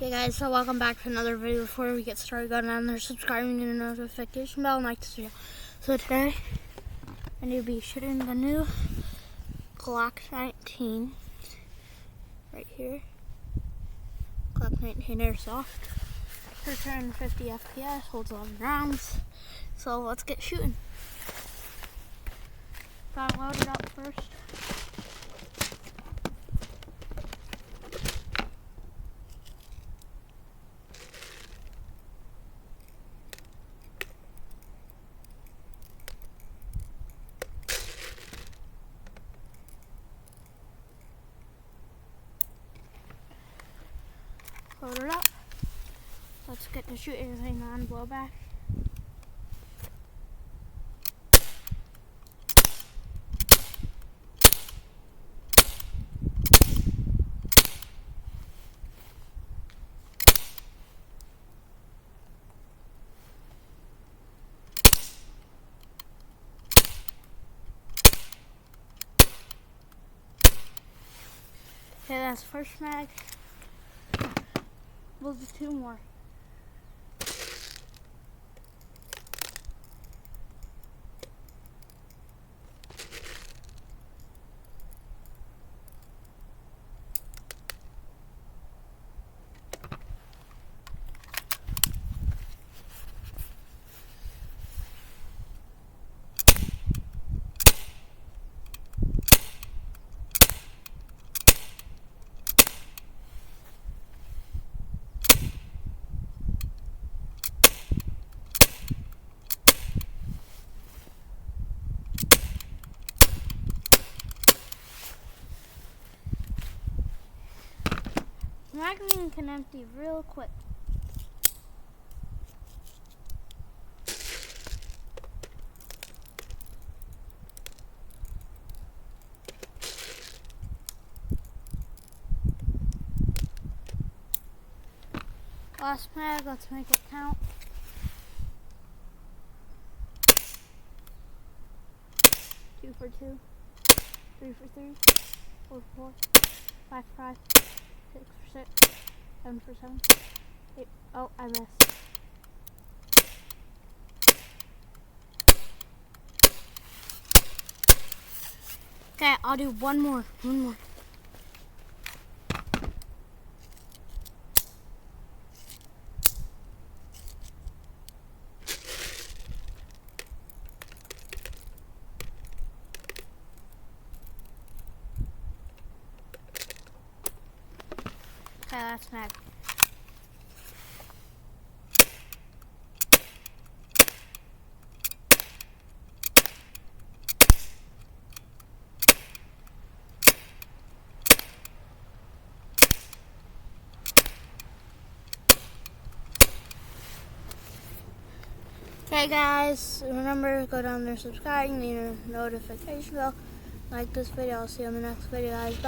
Okay guys, so welcome back to another video. Before we get started, go down there, subscribing to the notification bell and like this video. So today, I'm going to be shooting the new GLOCK 19 right here. GLOCK 19 Airsoft. For 250 FPS, holds 11 rounds. So let's get shooting. Gotta load it up first. Load it up. Let's get to shooting everything on blowback. Okay, that's first mag. We'll do two more. Magazine can empty real quick. Last mag, let's make it count. Two for two, 3 for 3, 4 for 4, 5 for 5, 6 for 6, 7 for 7, 8. Oh, I missed. Okay, I'll do one more. Okay, that's mag. Okay guys, remember, go down there, subscribe, need a notification bell, like this video. I'll see you in the next video guys. Bye.